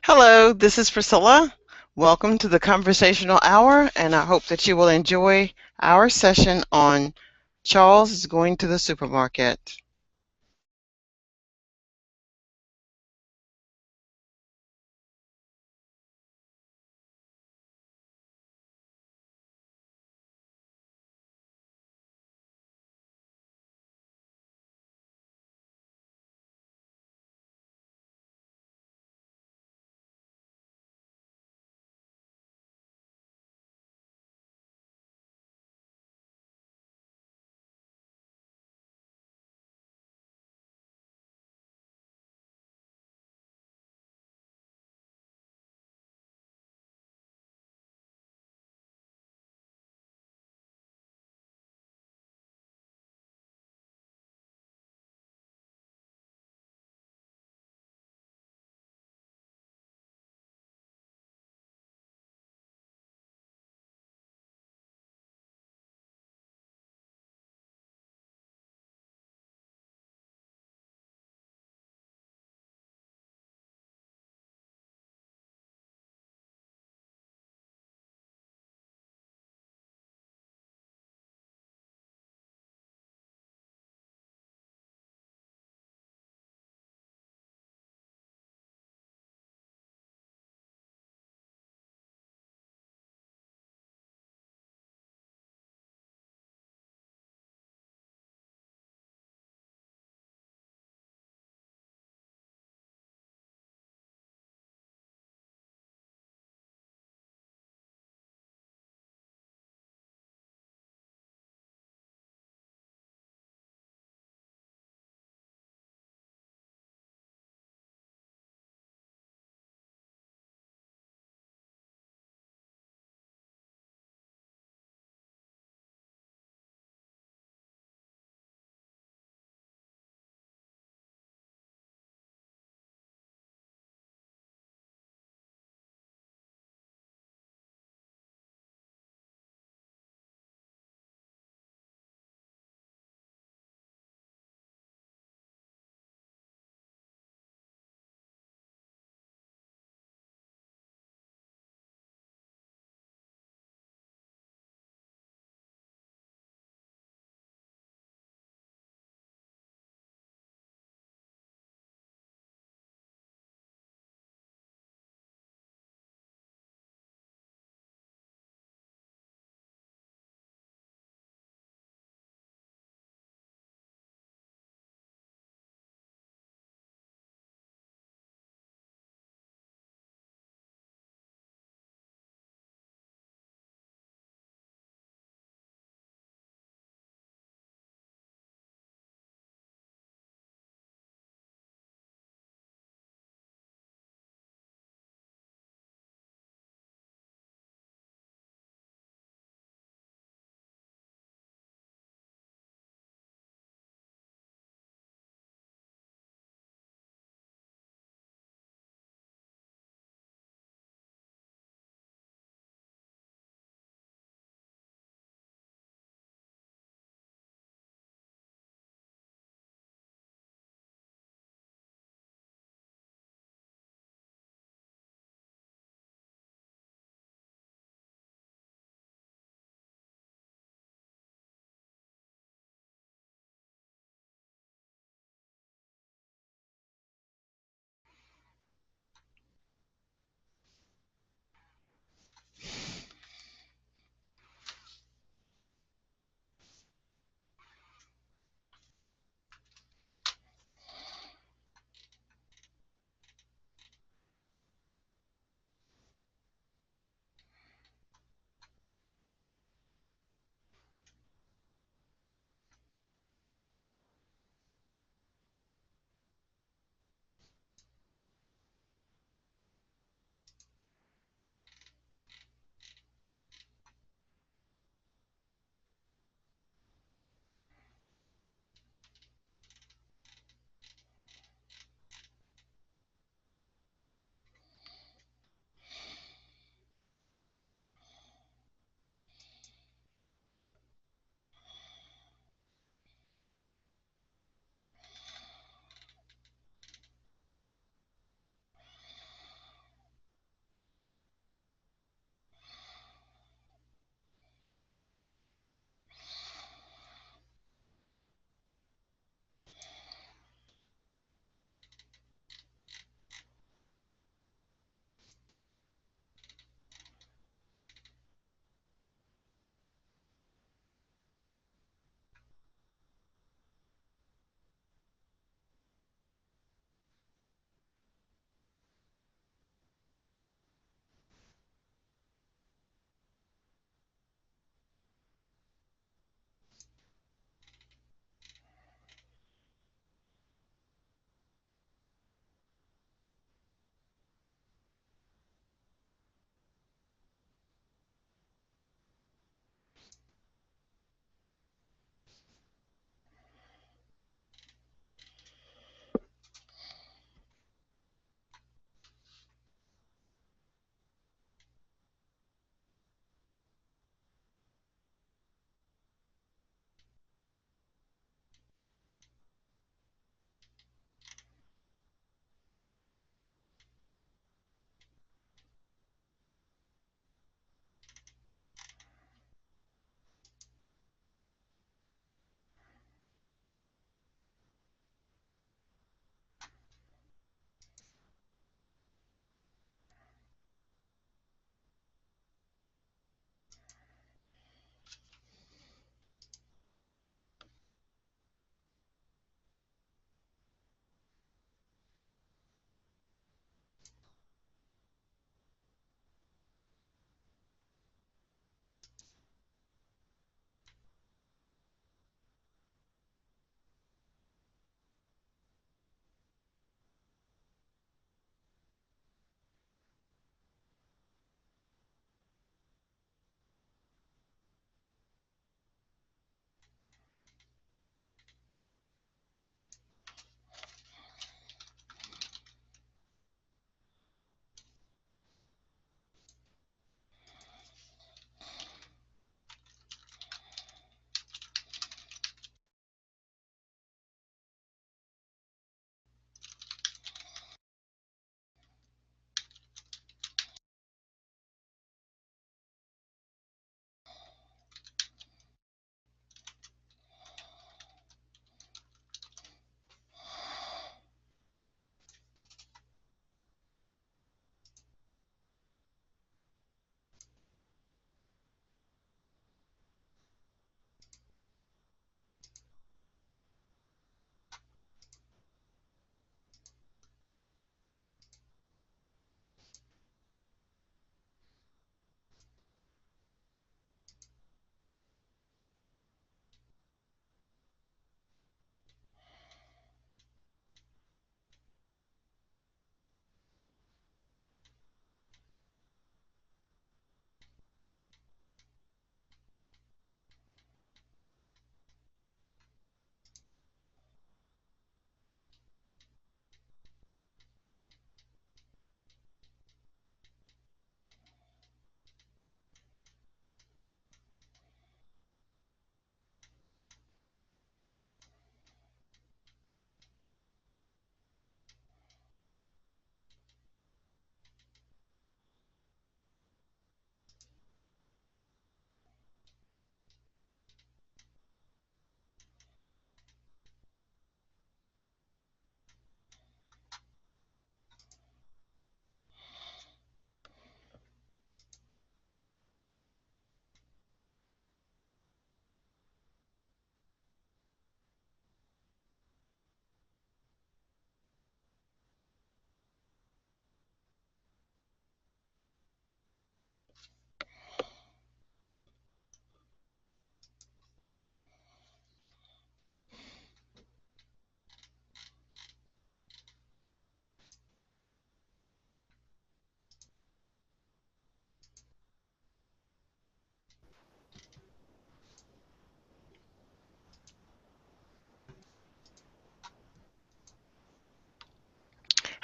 Hello, this is Priscilla. Welcome to the Conversational Hour, and I hope that you will enjoy our session on Charles is going to the supermarket.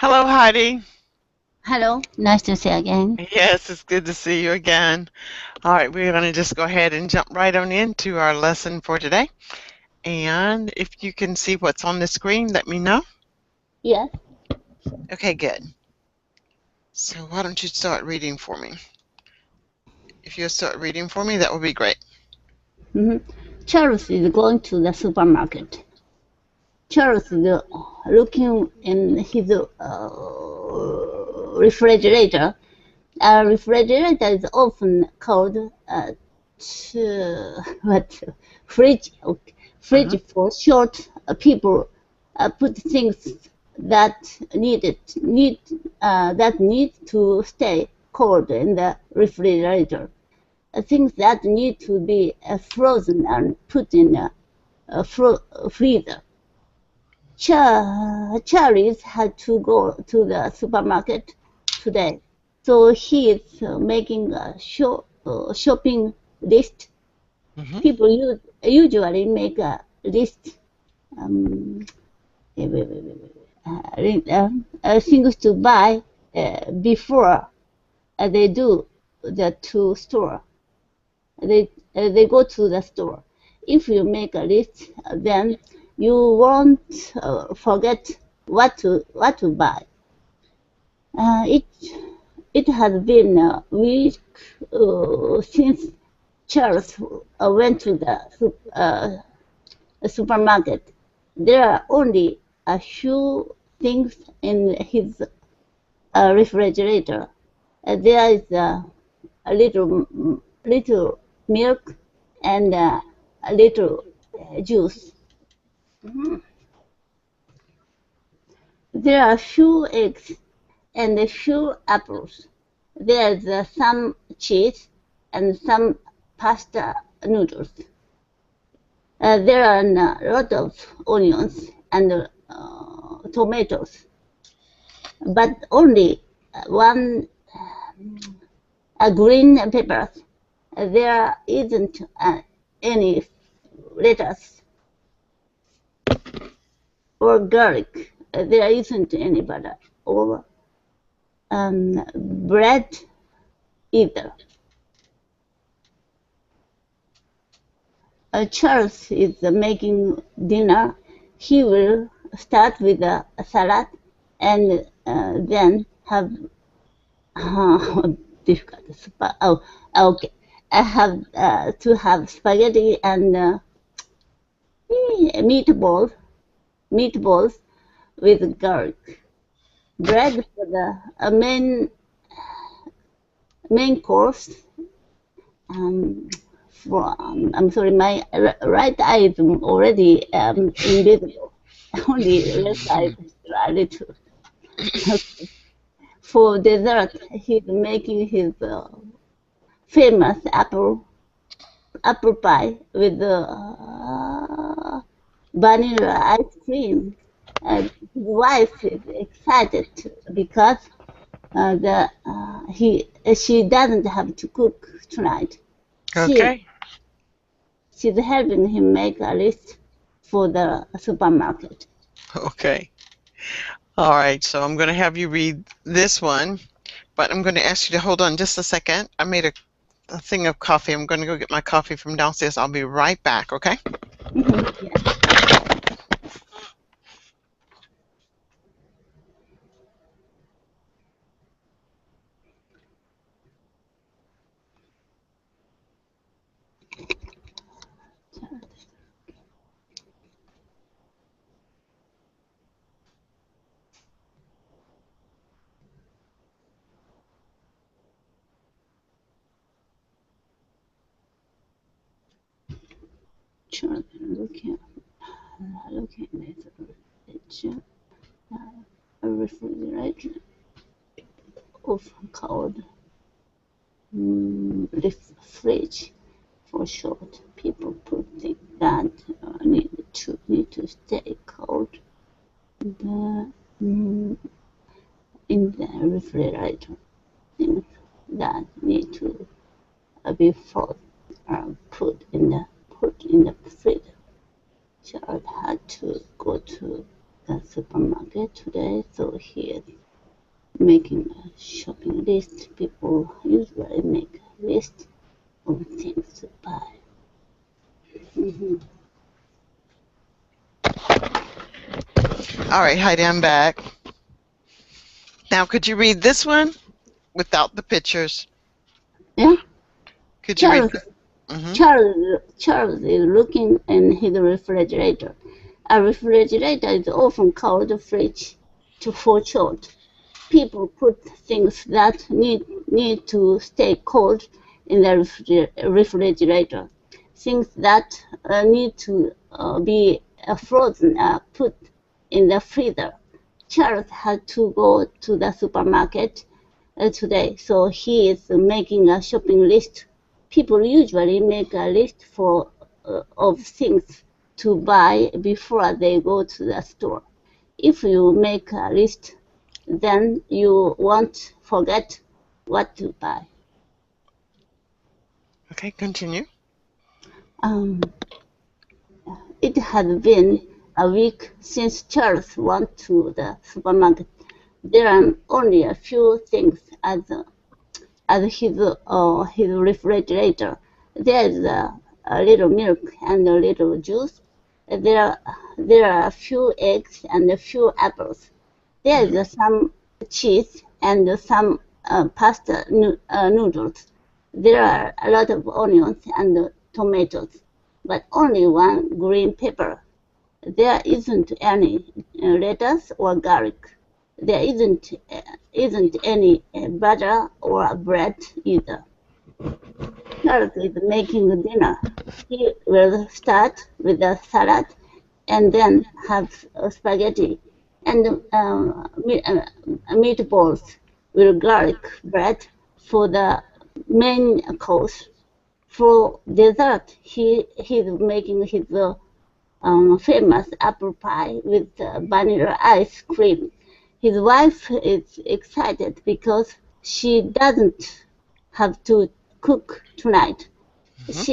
Hello, Heidi. Hello, nice to see you again. Yes, it's good to see you again. All right, we're going to just go ahead and jump right on into our lesson for today. And if you can see what's on the screen, let me know. Yes. Okay, good. So why don't you start reading for me? If you'll start reading for me, that would be great. Charles is going to the supermarket. Charles is looking in his refrigerator. A refrigerator is often called what fridge. Okay. Uh-huh. Fridge for short. People put things that need to stay cold in the refrigerator. Things that need to be frozen and put in a freezer. Charles had to go to the supermarket today, so he is making a shopping list. Mm-hmm. People usually make a list, um, things to buy before they do the to store. They go to the store. If you make a list, then you won't forget what to buy. It has been a week since Charles went to the supermarket. There are only a few things in his refrigerator. There is a little milk and a little juice. There are few eggs and a few apples. There's some cheese and some pasta noodles. There are a lot of onions and tomatoes, but only one green peppers. There isn't any lettuce or garlic. There isn't any butter or bread either. Charles is making dinner. He will start with a salad and then have difficult. Oh, okay. I have to have spaghetti and meatballs with garlic. Bread for the main course. Um, I'm sorry, my right eye is already invisible. Only left eye is a little. Okay. For dessert, he's making his famous apple pie with the vanilla ice cream. His wife is excited because she doesn't have to cook tonight. She Okay. she's helping him make a list for the supermarket. Okay. All right. So I'm going to have you read this one, but I'm going to ask you to hold on just a second. I made a thing of coffee. I'm going to go get my coffee from downstairs. I'll be right back. Okay. Yes. Children looking at the picture, a refrigerator, often called fridge for short. People put things that need to stay cold the, mm, in the refrigerator. Things that need to be frozen are put in the freezer. Child had to go to the supermarket today, so he is making a shopping list. People usually make a list of things to buy. Mhm. All right, Heidi, I'm back. Now, could you read this one without the pictures? Yeah, Could you read Charles, that? Mm-hmm. Charles is looking in his refrigerator. A refrigerator is often called a fridge for short. People put things that need to stay cold in the refrigerator. Things that need to be frozen are put in the freezer. Charles had to go to the supermarket today, so he is making a shopping list. People usually make a list of things to buy before they go to the store. If you make a list, then you won't forget what to buy. Okay, continue. Um, it had been a week since Charles went to the supermarket. There are only a few things at his refrigerator. There is a little milk and a little juice. There, there are a few eggs and a few apples. There Mm-hmm. is some cheese and some pasta noodles. There are a lot of onions and tomatoes, but only one green pepper. There isn't any lettuce or garlic. There isn't any butter or bread either. Charles is making dinner. He will start with a salad and then have spaghetti and meatballs with garlic bread for the main course. For dessert, he's making his famous apple pie with vanilla ice cream. His wife is excited because she doesn't have to cook tonight. Mm-hmm.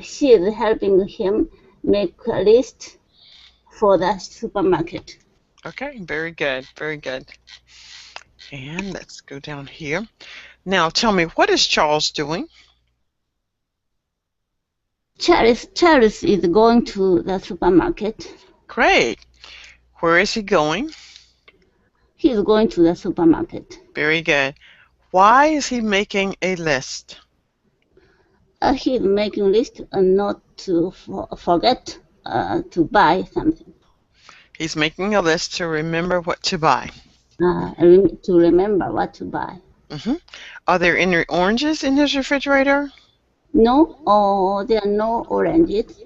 She is helping him make a list for the supermarket. Okay, very good, very good. And let's go down here. Now, tell me, what is Charles doing? Charles is going to the supermarket. Great. Where is he going? He's going to the supermarket. Very good. Why is he making a list? He's making a list not to forget to buy something. He's making a list to remember what to buy. To remember what to buy. Mm-hmm. Are there any oranges in his refrigerator? No, there are no oranges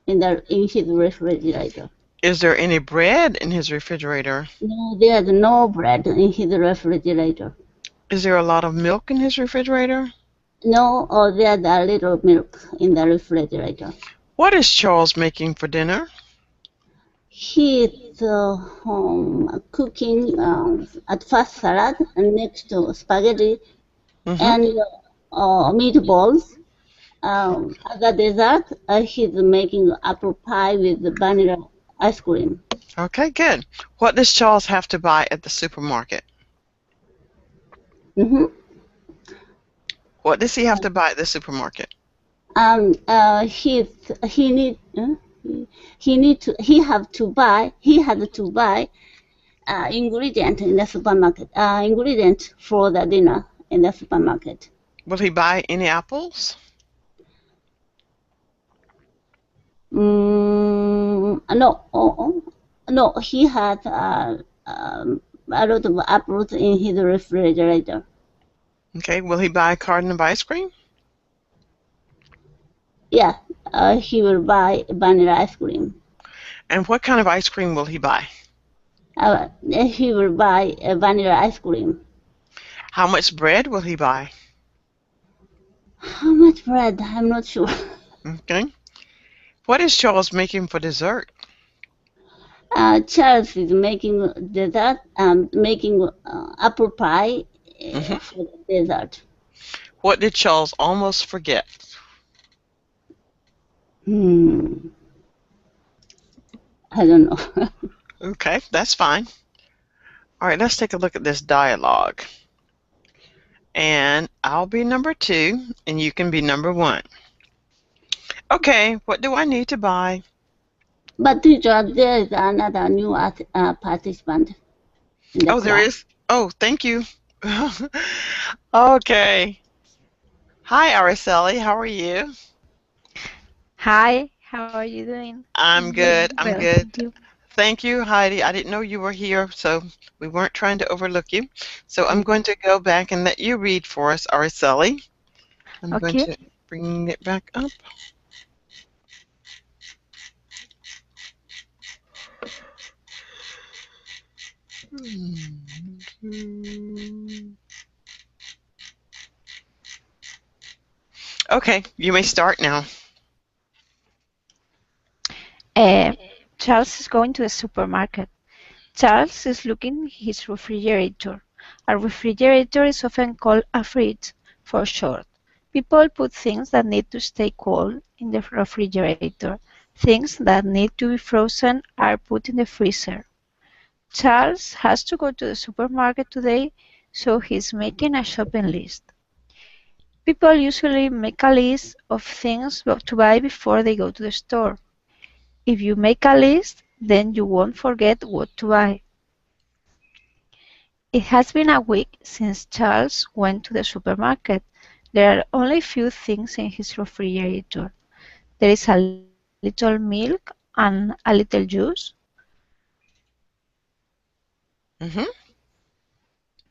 in his refrigerator. Is there any bread in his refrigerator? No, there's no bread in his refrigerator. Is there a lot of milk in his refrigerator? No, there's a little milk in the refrigerator. What is Charles making for dinner? He's cooking at first salad and next to spaghetti Mm-hmm. and meatballs. As a dessert, he's making apple pie with vanilla ice cream. Okay, good. What does Charles have to buy at the supermarket? hmm What does he have to buy at the supermarket? He need he have to buy he had to buy ingredient in the supermarket ingredient for the dinner in the supermarket. Will he buy any apples? No, no, he had a lot of apples in his refrigerator. Okay, will he buy a carton of ice cream? Yeah, he will buy vanilla ice cream. And what kind of ice cream will he buy? He will buy vanilla ice cream. How much bread will he buy? How much bread? I'm not sure. Okay. What is Charles making for dessert? Charles is making dessert, making apple pie Mhm. for the dessert. What did Charles almost forget? Hmm. I don't know. Okay, that's fine. All right, let's take a look at this dialogue. And I'll be number 2, and you can be number 1. Okay, what do I need to buy? But teacher, there is another new participant in the Oh, there class. is? Oh, thank you. Okay. Hi, Araceli. How are you? Hi, how are you doing? I'm I'm doing good. I'm well, good. thank you. Thank you, Heidi. I didn't know you were here, so we weren't trying to overlook you. So I'm going to go back and let you read for us, Araceli. I'm going Okay. to bring it back up. Okay, you may start now. Uh, Charles is going to the supermarket. Charles is looking at his refrigerator. A refrigerator is often called a fridge for short. People put things that need to stay cold in the refrigerator. Things that need to be frozen are put in the freezer. Charles has to go to the supermarket today, so he's making a shopping list. People usually make a list of things to buy before they go to the store. If you make a list, then you won't forget what to buy. It has been a week since Charles went to the supermarket. There are only few things in his refrigerator. There is a little milk and a little juice. Hmm.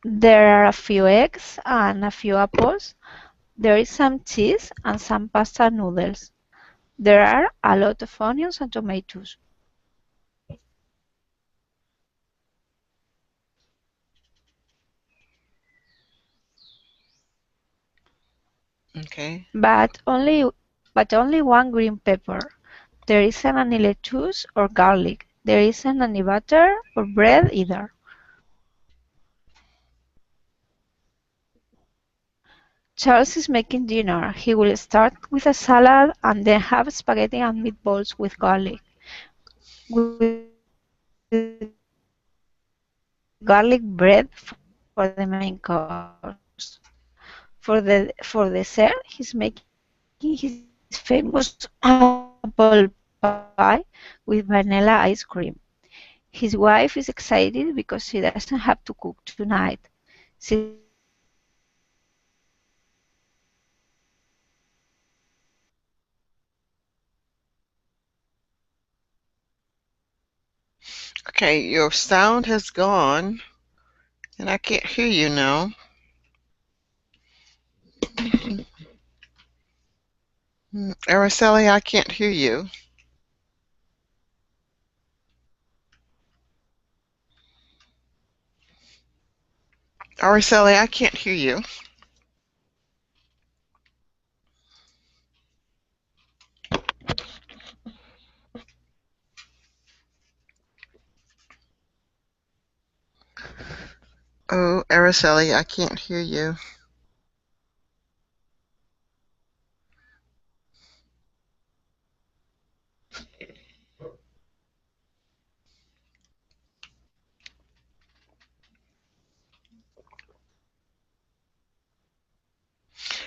There are a few eggs and a few apples. There is some cheese and some pasta noodles. There are a lot of onions and tomatoes. Okay. But only one green pepper. There isn't any lettuce or garlic. There isn't any butter or bread either. Charles is making dinner. He will start with a salad and then have spaghetti and meatballs with garlic. With garlic bread for the main course. For dessert, he's making his famous apple pie with vanilla ice cream. His wife is excited because she doesn't have to cook tonight. She can just eat the pie and the ice cream. Okay, your sound has gone, and I can't hear you now. Araceli, I can't hear you. Araceli, I can't hear you. Oh, Araceli, I can't hear you.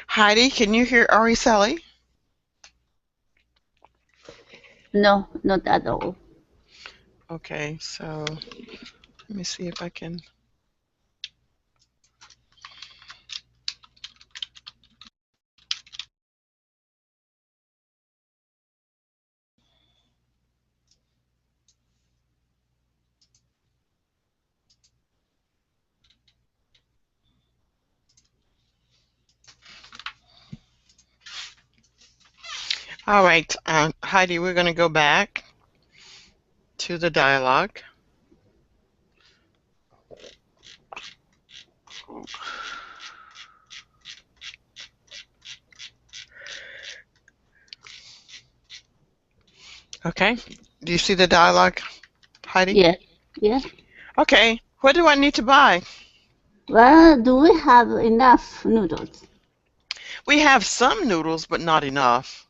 Heidi, can you hear Araceli? No, not at all. Okay, so let me see if I can. All right, Heidi, we're going to go back to the dialogue. Okay, do you see the dialogue, Heidi? Yes, yes. Okay, what do I need to buy? Well, do we have enough noodles? We have some noodles, but not enough.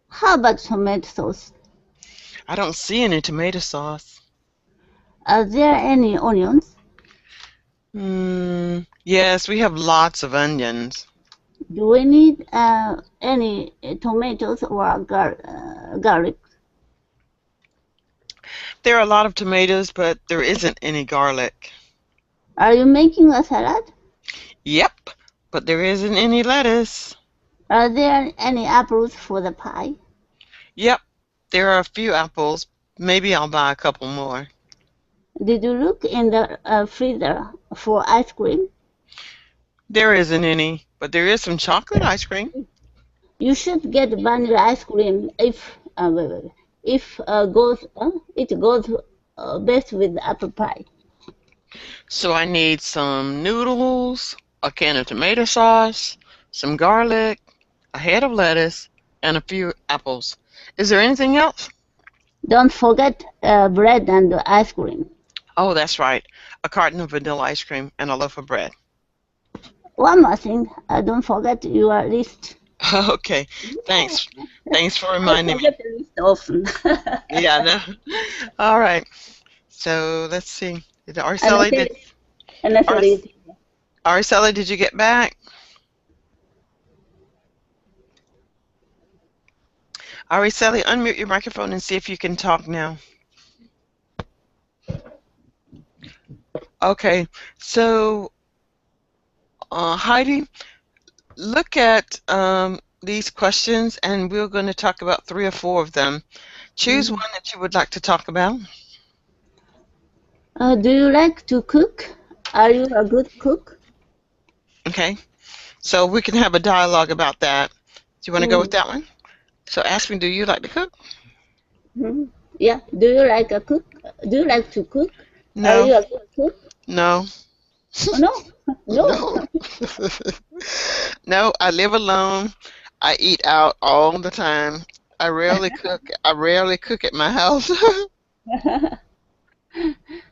How about tomato sauce? I don't see any tomato sauce. Are there any onions? Yes, we have lots of onions. Do we need any tomatoes or garlic? There are a lot of tomatoes, but there isn't any garlic. Are you making a salad? Yep, but there isn't any lettuce. Are there any apples for the pie? Yep, there are a few apples. Maybe I'll buy a couple more. Did you look in the freezer for ice cream? There isn't any, but there is some chocolate ice cream. You should get vanilla ice cream if it goes best with apple pie. So I need some noodles, a can of tomato sauce, some garlic, a head of lettuce, and a few apples. Is there anything else? Don't forget bread and ice cream. Oh, that's right. A carton of vanilla ice cream and a loaf of bread. One more thing, don't forget your list. Okay, thanks. Thanks for reminding me. I forget the list often. Yeah, I know. All right. So let's see. Araceli, did you get back? Araceli, unmute your microphone and see if you can talk now. Okay, so Heidi, look at these questions, and we're going to talk about 3 or 4 of them. Choose one that you would like to talk about. Do you like to cook? Are you a good cook? Okay, so we can have a dialogue about that. Do you want to go with that one? So ask me, do you like to cook? Yeah. Do you like to cook? No. Are you a good cook? No. Oh, no. No. No, I live alone. I eat out all the time. I rarely cook. I rarely cook at my house.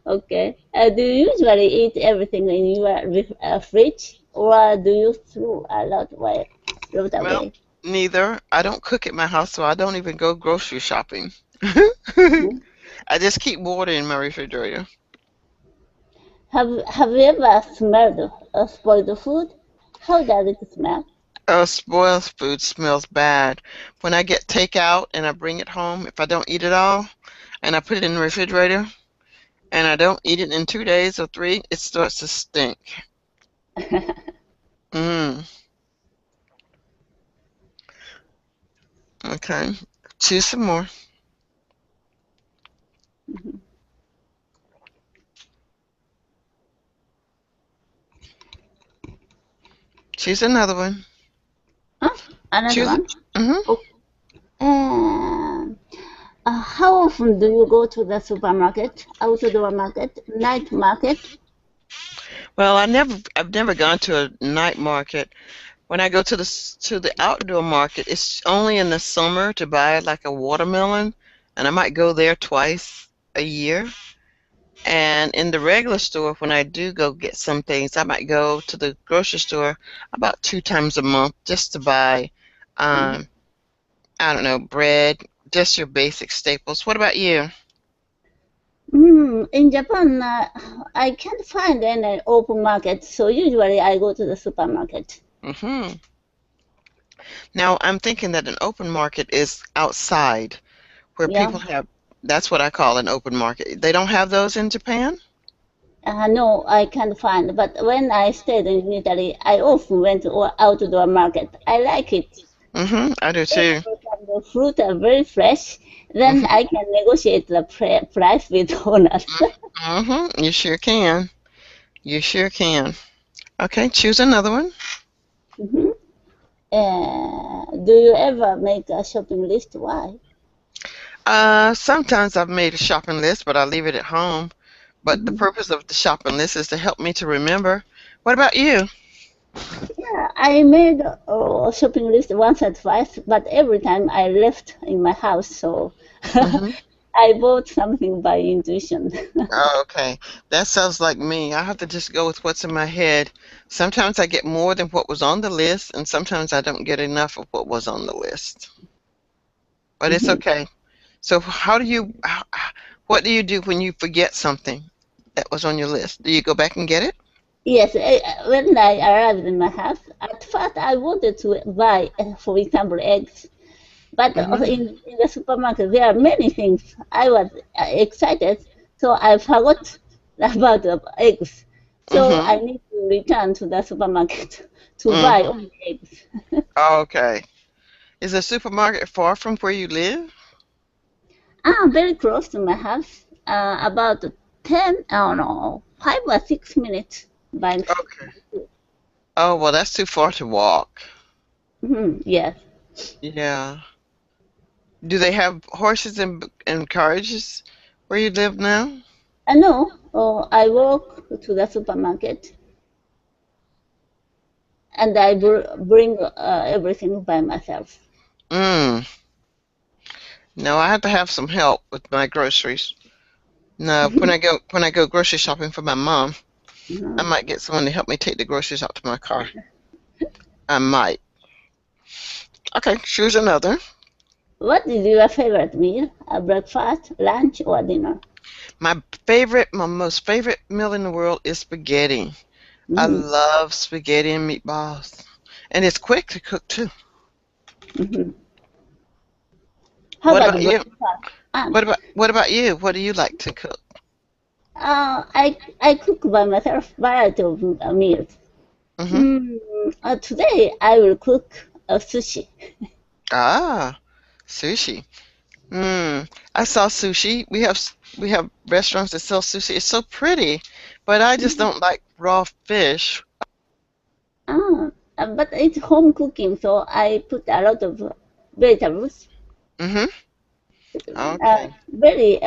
Okay. Do you usually eat everything in your fridge, or do you throw a lot away? Well, neither. I don't cook at my house, so I don't even go grocery shopping. I just keep water in my refrigerator. Have you ever smelled spoiled food? How does it smell? Spoiled food smells bad. When I get takeout and I bring it home, if I don't eat it all, and I put it in the refrigerator, and I don't eat it in 2 days or 3, it starts to stink. Okay, choose some more. Choose another one. Another one? Okay. How often do you go to the supermarket, outdoor market, night market? Well, I've never gone to a night market. When I go to the outdoor market, it's only in the summer to buy like a watermelon, and I might go there twice a year. And in the regular store, when I do go get some things, I might go to the grocery store about 2 times a month just to buy, I don't know, bread, just your basic staples. What about you? In Japan, I can't find any open market, so usually I go to the supermarket. Now, I'm thinking that an open market is outside, where Yeah. people have, that's what I call an open market. They don't have those in Japan? No, I can't find. But when I stayed in Italy, I often went to outdoor market. I like it. I do too. The fruit are very fresh. Then I can negotiate the price with owners. You sure can. You sure can. Okay, choose another one. Do you ever make a shopping list? Why? Sometimes I've made a shopping list, but I leave it at home. But the purpose of the shopping list is to help me to remember. What about you? Yeah, I made a shopping list once or twice, but every time I left in my house, so I bought something by intuition. Oh, okay. That sounds like me. I have to just go with what's in my head. Sometimes I get more than what was on the list, and sometimes I don't get enough of what was on the list. But it's okay. So What do you do when you forget something that was on your list? Do you go back and get it? Yes, when I arrived in my house, at first I wanted to buy, for example, eggs. But Mm-hmm. in the supermarket, there are many things. I was excited, so I forgot about the eggs. So I Mm-hmm. need to return to the supermarket to buy Mm-hmm. only eggs. Okay. Is the supermarket far from where you live? Very close to my house, about 10, I don't know, 5 or 6 minutes by Okay. Oh, well, that's too far to walk. yes. Yeah. Do they have horses and carriages where you live now? No, I walk to the supermarket and I bring everything by myself. Mm. No, I have to have some help with my groceries. No, when I go grocery shopping for my mom, I Mhm. might get someone to help me take the groceries out to my car. I might. Okay, choose another. What is your favorite meal? Breakfast, lunch, or dinner? My most favorite meal in the world is spaghetti. I Hmm. love spaghetti and meatballs. And it's quick to cook too. Hmm. How What about about you? breakfast? What about you? What do you like to cook? I cook by myself variety of meals. Hmm. Today I will cook sushi. Ah, sushi. I saw sushi. We have restaurants that sell sushi. It's so pretty, but I just don't like raw fish. Ah, but it's home cooking, so I put a lot of vegetables. Hmm. Okay. Very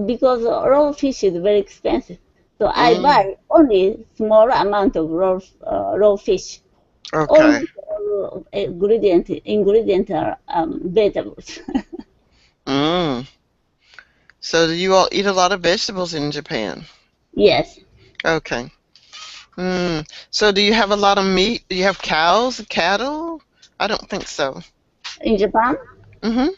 because raw fish is very expensive, so I Mm, buy only small amount of raw fish. okay. Almost all ingredient are vegetables. Mm. So do you all eat a lot of vegetables in Japan? Yes, Okay. So do you have a lot of meat? Do you have cows, cattle? I don't think so. in Japan. Hmm.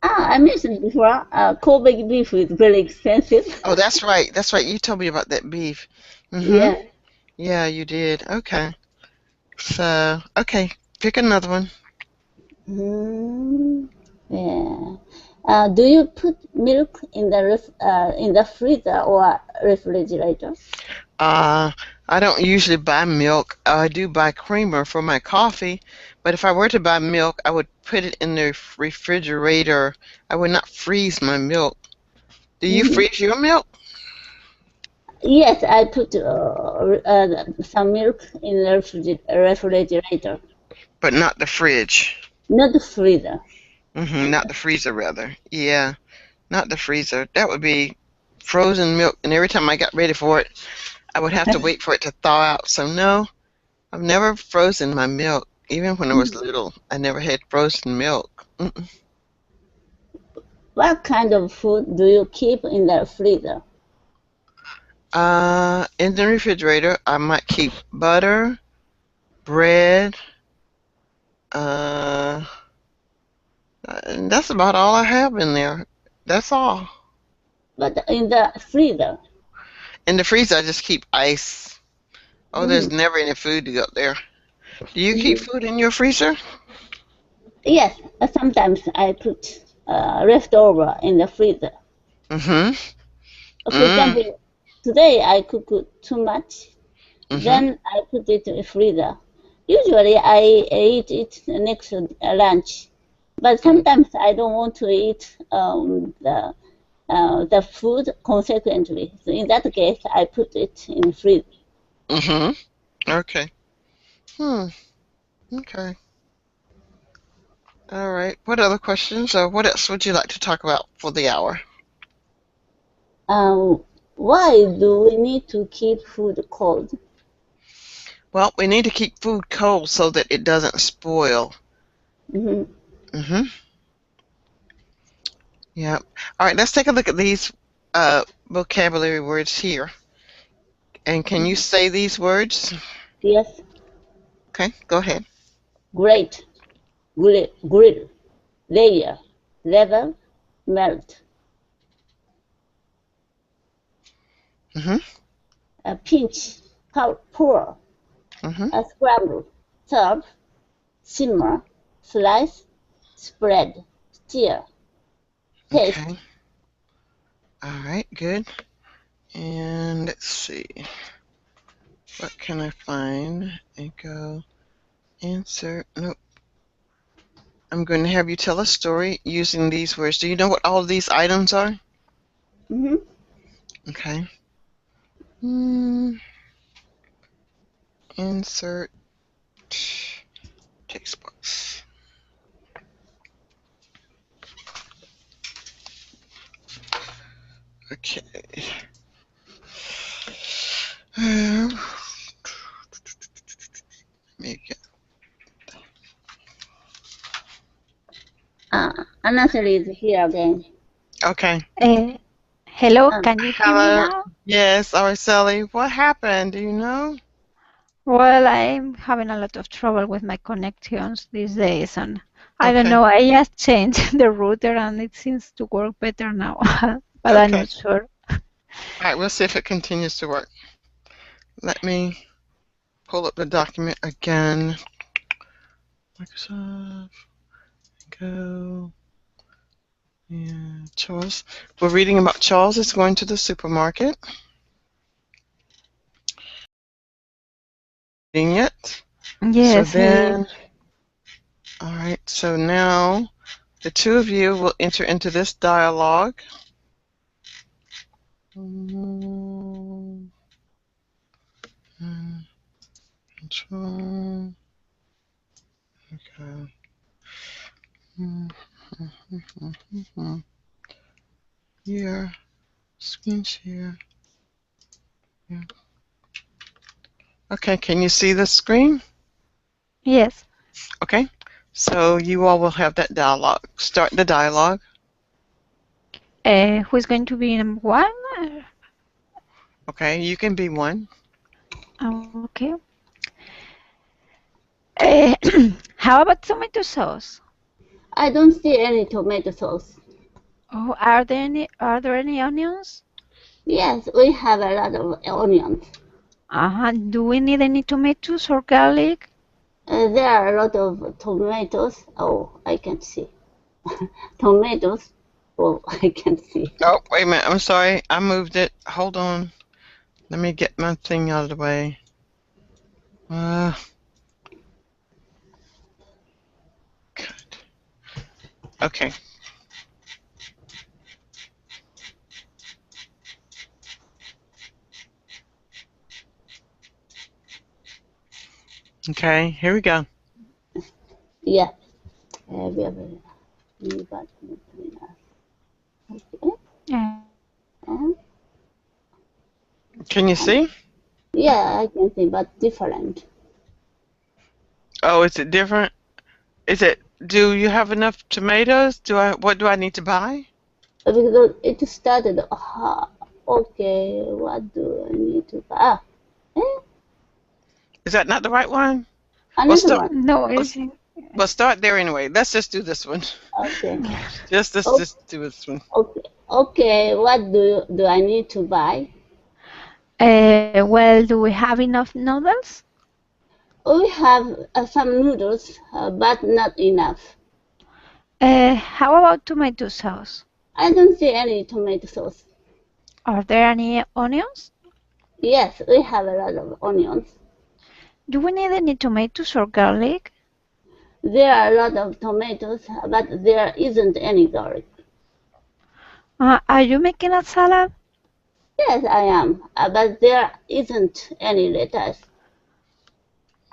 I mentioned before, Kobe beef is very expensive. Oh, that's right. That's right. You told me about that beef. Hmm. Yeah. Yeah, you did. Okay. So, okay, pick another one. Mm, yeah. Do you put milk in the in the freezer or refrigerator? Uh, I don't usually buy milk. I do buy creamer for my coffee, but if I were to buy milk, I would put it in the refrigerator. I would not freeze my milk. Do you Mhm. freeze your milk? Yes, I put some milk in the refrigerator, But not the fridge. not the freezer. Not the freezer, rather. Yeah, not the freezer. That would be frozen milk, and every time I got ready for it, I would have to wait for it to thaw out. So no, I've never frozen my milk. Even when I was little, I never had frozen milk. What kind of food do you keep in the freezer? In the refrigerator, I might keep butter, bread, uh, and that's about all I have in there. That's all. But in the freezer. In the freezer, I just keep ice. Oh, there's Mhm, never any food to go there. Do you keep mhm. food in your freezer? Yes, sometimes I put leftover in the freezer. Mm-hmm. For Mm. example, today I cooked too much, Mm-hmm. then I put it in the freezer. Usually I eat it next lunch, but sometimes I don't want to eat the food consequently. So in that case, I put it in the freezer. Mm-hmm. Okay. Hmm. Okay. All right. What other questions, or what else would you like to talk about for the hour? Um, why do we need to keep food cold? Well, we need to keep food cold so that it doesn't spoil. Hmm. Mm-hmm. Yeah. All right. Let's take a look at these vocabulary words here. And can you say these words? Yes, Okay. Go ahead. great, grill, layer, level, melt. Mm-hmm. Pinch, pour, Mm-hmm. scramble, serve, simmer, slice, spread, stir, taste. Okay. All right, good. And let's see. What can I find? And go insert. Nope. I'm going to have you tell a story using these words. Do you know what all of these items are? Mm-hmm. Okay. Insert text box. Okay. Make it. Another is here again. Okay. Hello, Um, can you hear me Hello. now? Yes, Araceli. What happened? Do you know? Well, I'm having a lot of trouble with my connections these days, and I don't Okay. know. I just changed the router, and it seems to work better now, but I'm Okay. not sure. All right. We'll see if it continues to work. Let me pull up the document again. Microsoft. Go. Yeah. Charles. We're reading about Charles is going to the supermarket. Reading it. So Yes, then, all right. So now the two of you will enter into this dialogue. Control. Okay. Here. Screen share. Yeah. Okay. Can you see the screen? yes. Okay. So you all will have that dialogue. Start the dialogue. Who is going to be number one? Okay. You can be one. Okay. Uh, how about tomato sauce? I don't see any tomato sauce. Oh, are there any onions? Yes, we have a lot of onions. Do we need any tomatoes or garlic? There are a lot of tomatoes. Oh, I can see. Tomatoes. Oh, I can see. Oh, wait a minute. I'm sorry. I moved it. Hold on. Let me get my thing out of the way. Cut. Okay. Okay. Here we go. Yeah. We have a new button between us. Okay. Uh, Uh, Can you see? yeah, I can see, but different. Oh, is it different? Is it? Do you have enough tomatoes? What do I need to buy? Because it started. Okay, what do I need to buy? Is that not the right one? Well, Another start. one. no, Well, start there anyway. Let's just do this one. Okay. Let's Oh, just do this one. okay. Okay. What do I need to buy? well, do we have enough noodles? We have some noodles, but not enough. How about tomato sauce? I don't see any tomato sauce. Are there any onions? Yes, we have a lot of onions. Do we need any tomatoes or garlic? There are a lot of tomatoes, but there isn't any garlic. Are you making a salad? Yes, I am, but there isn't any lettuce.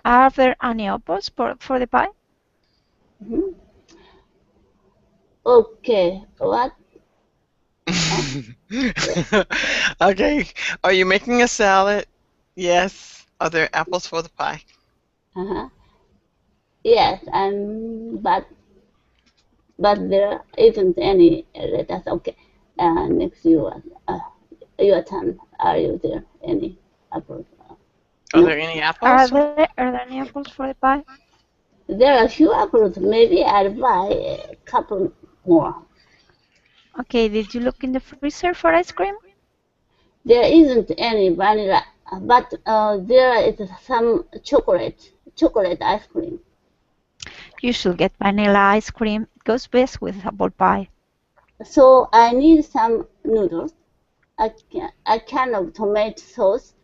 Are there any apples for the pie? Mhm. Okay, what? Okay. Are you making a salad? Yes. Are there apples for the pie? Uh-huh. Yes, but there isn't any lettuce. Okay, next your turn. Are you there any apples? Are No, there any apples? Are there any apples for the pie? there are a few apples. Maybe I'll buy a couple more. Okay, did you look in the freezer for ice cream? There isn't any vanilla, but there is some chocolate ice cream. You should get vanilla ice cream. It goes best with apple pie. So I need some noodles, a can of tomato sauce,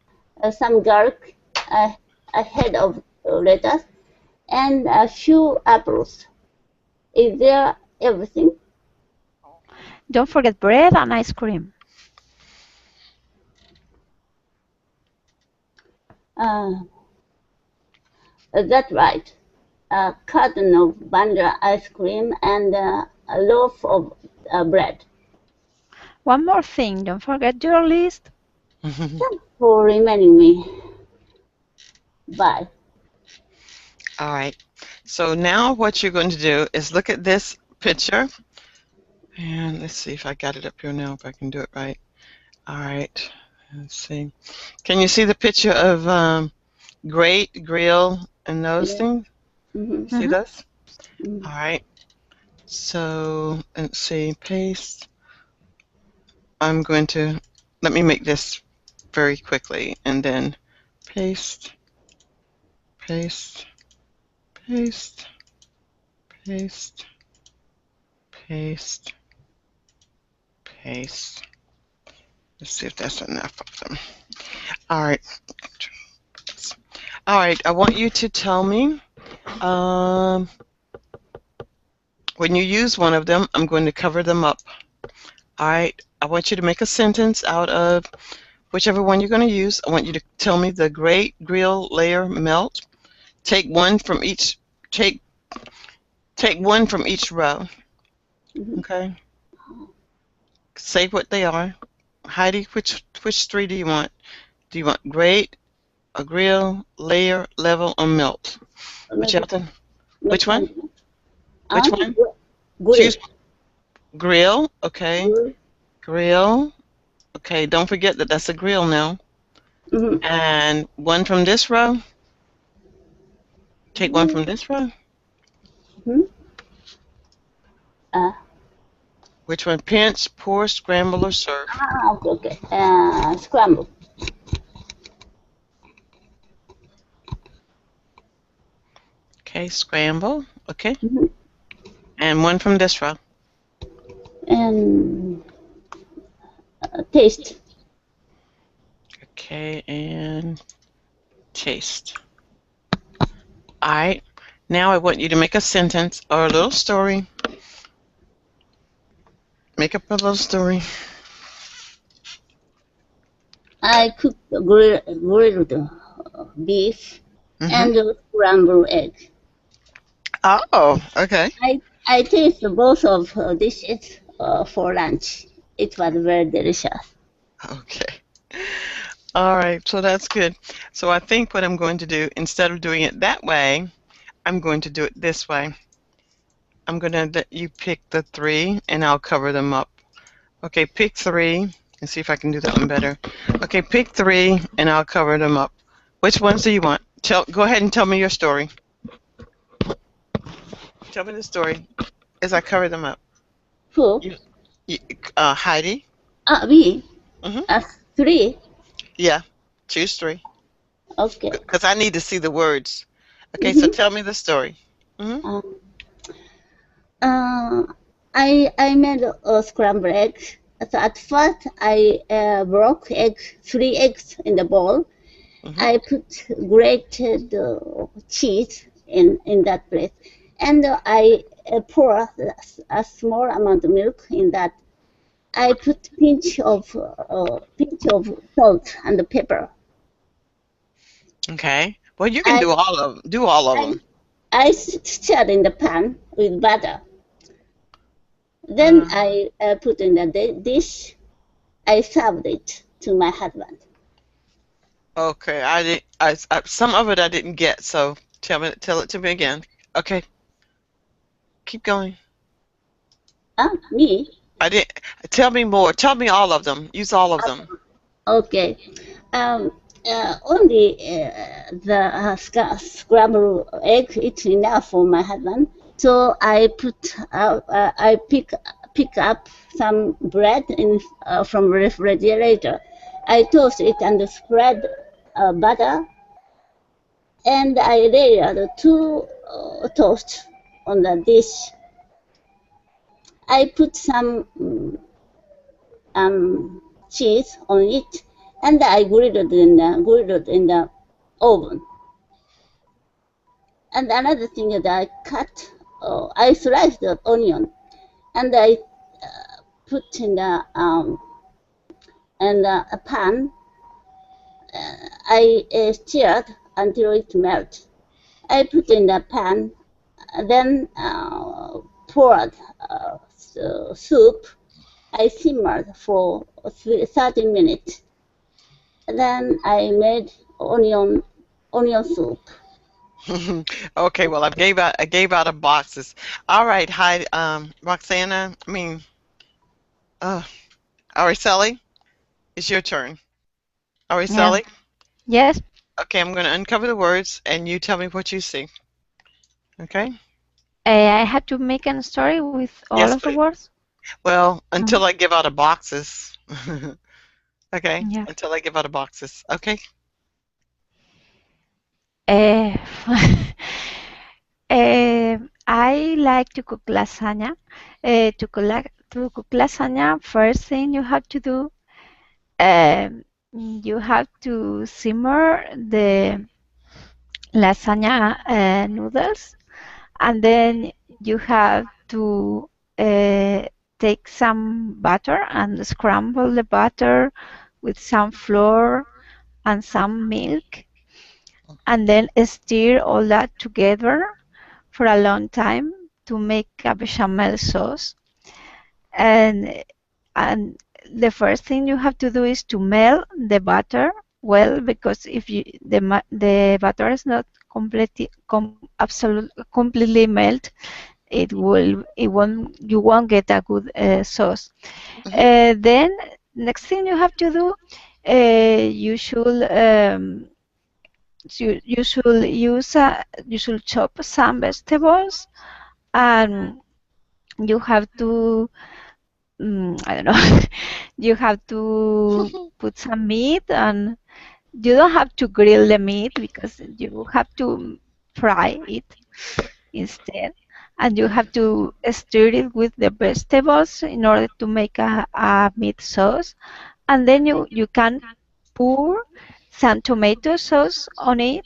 some garlic, a head of lettuce, and a few apples. Is there everything? Don't forget bread and ice cream. That's right. A carton of vanilla ice cream and a loaf of bread. One more thing, don't forget your list. Thanks for reminding me. Bye. All right. So now what you're going to do is look at this picture. And let's see if I got it up here now, if I can do it right. All right. Let's see. Can you see the picture of grate, grill, and those Yeah. things? Mhm. See those? Mhm. All right. So let's see. Paste. I'm going to, let me make this very quickly, and then paste, paste, paste, paste, paste, paste. Let's see if that's enough of them. All right. All right. I want you to tell me when you use one of them, I'm going to cover them up. All right. I want you to make a sentence out of whichever one you're going to use. I want you to tell me the grate, grill, layer, melt. Take one from each. Take one from each row. Mhm. Okay. Say what they are. Heidi, which three do you want? Do you want grate, a grill, layer, level, or melt? Whichever. Which one? Which one? Choose grill. Okay. Grill. Okay. Don't forget that that's a grill now. Mhm. And one from this row. Take one from this row. Mhm. Which one? Pinch, pour, scramble, or serve? Okay. Scramble. Okay. Scramble. Okay. Mhm. And one from this row. And taste. Okay. And taste. All right. Now I want you to make a sentence or a little story. Make up a little story. I cooked grilled beef and scrambled egg. Oh, okay. I tasted both of dishes for lunch. It was very delicious. Okay. All right. So that's good. So I think what I'm going to do, instead of doing it that way, I'm going to do it this way. I'm going to let you pick the three, and I'll cover them up. Okay, pick three, and see if I can do that one better. Okay, pick three, and I'll cover them up. Which ones do you want? Go ahead and tell me your story. Tell me the story as I cover them up. Who? Heidi? Me? Mhm. Three? Yeah, choose three. Okay. Because I need to see the words. Okay, so tell me the story. Uh, I made a scrambled egg. So at first, I broke three eggs in the bowl. I put grated cheese in that place, and I pour a small amount of milk in that. I put pinch of salt and pepper. Okay. Well, you can do all of them. Do all of them. I stirred in the pan with butter. Then I put in the dish. I served it to my husband. Okay. Some of it I didn't get, so tell it to me again. Okay. Keep going. Me? I didn't. Tell me more. Tell me all of them. Use all of them. Okay. Only the scrambled egg is enough for my husband. So I pick up some bread from refrigerator, I toast it and spread butter, and I layered two toast on the dish. I put some cheese on it, and I grilled in the oven. And another thing is I I sliced the onion, and I put in a pan. I stirred until it melted. I put in the pan, then poured soup. I simmered for 30 minutes. Then I made onion soup. Okay, well, I gave out of boxes. All right, hi, Roxana. Uh, Araceli, it's your turn. Yeah. Araceli, Yes. okay, I'm going to uncover the words, and you tell me what you see. Okay? I had to make a story with all Yes, of the please. words. Well, Um, until I give out of boxes. Okay, yeah. until I give out of boxes. Okay. Uh, I like to cook lasagna. To cook lasagna, first thing you have to do, you have to simmer the lasagna noodles, and then you have to uh, take some butter and scramble the butter with some flour and some milk, and then stir all that together for a long time to make a bechamel sauce. And and the first thing you have to do is to melt the butter well, because if the butter is not completely melt, it won't you won't get a good sauce. Hmm. Then next thing you have to do, you should you should chop some vegetables, and you have to I don't know, you have to put some meat, and you don't have to grill the meat because you have to fry it instead, and you have to stir it with the vegetables in order to make a meat sauce, and then you can pour some tomato sauce on it,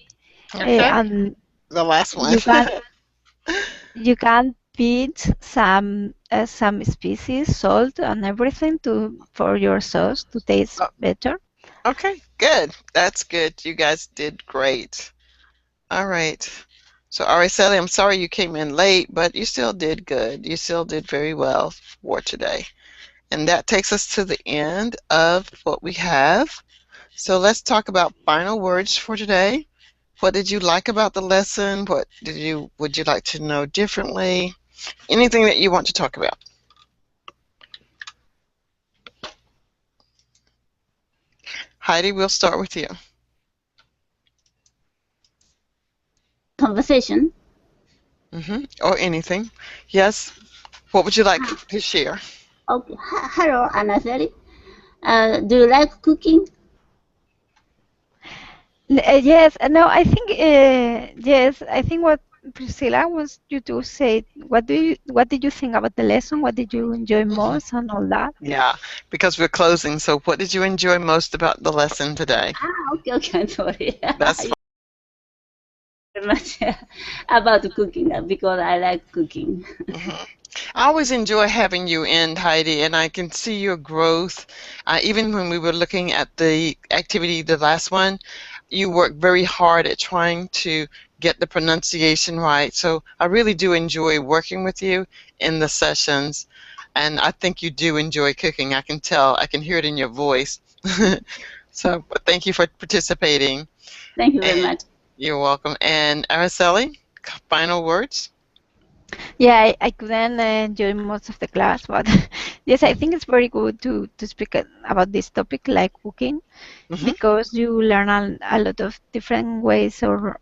Okay. and The last one. you can you can put some species, salt and everything to for your sauce to taste Oh, better. okay, good. That's good. You guys did great. All right. So, Araceli, I'm sorry you came in late, but you still did good. You still did very well for today. And that takes us to the end of what we have. So let's talk about final words for today. What did you like about the lesson? What would you like to know differently? Anything that you want to talk about. Heidi, we'll start with you. Conversation. Or anything. Yes. What would you like to share? Okay. Hello, Anasari. Do you like cooking? Yes, no, I think yes, I think what Priscilla wants you to say. What did you think about the lesson? What did you enjoy Mhm. most and all that? Yeah, because we're closing. So, what did you enjoy most about the lesson today? Okay, okay. I'm sorry. That's fine. Very much about cooking because I like cooking. Mhm. I always enjoy having you in, Heidi, and I can see your growth. Even when we were looking at the activity, the last one, you work very hard at trying to get the pronunciation right. So I really do enjoy working with you in the sessions, and I think you do enjoy cooking. I can tell, I can hear it in your voice. So thank you for participating, Thank you very and much. you're welcome. And Araceli, final words? Yeah, I couldn't enjoy most of the class, but yes, I think it's very good to speak about this topic like cooking, Hmm. because you learn a lot of different ways of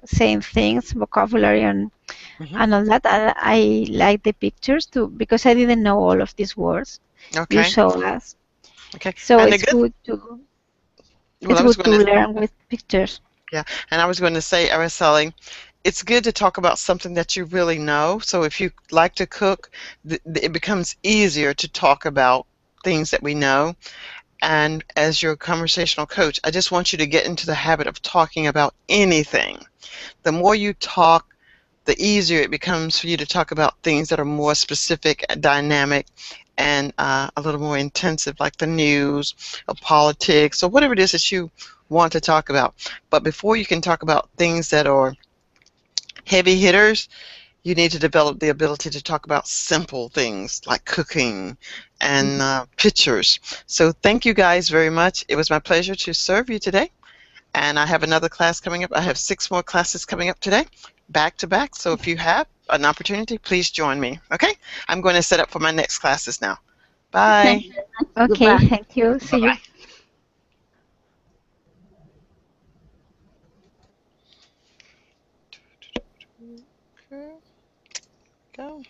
saying things, vocabulary, Hmm. and all that. I like the pictures too because I didn't know all of these words you Okay. showed us. Okay. So And the it's good, good to well, it's I was good going to to, learn with pictures. yeah, and I was going to say, Araceli, it's good to talk about something that you really know. So if you like to cook, it becomes easier to talk about things that we know. And as your conversational coach, I just want you to get into the habit of talking about anything. The more you talk, the easier it becomes for you to talk about things that are more specific, dynamic, and a little more intensive, like the news or politics or whatever it is that you want to talk about. But before you can talk about things that are heavy hitters, you need to develop the ability to talk about simple things like cooking and pictures. So thank you guys very much. It was my pleasure to serve you today. And I have another class coming up. I have 6 more classes coming up today, back to back. So if you have an opportunity, please join me. Okay? I'm going to set up for my next classes now. Thank Bye. you very much. Okay, Goodbye. thank you. See you. Bye-bye. Okay. Go.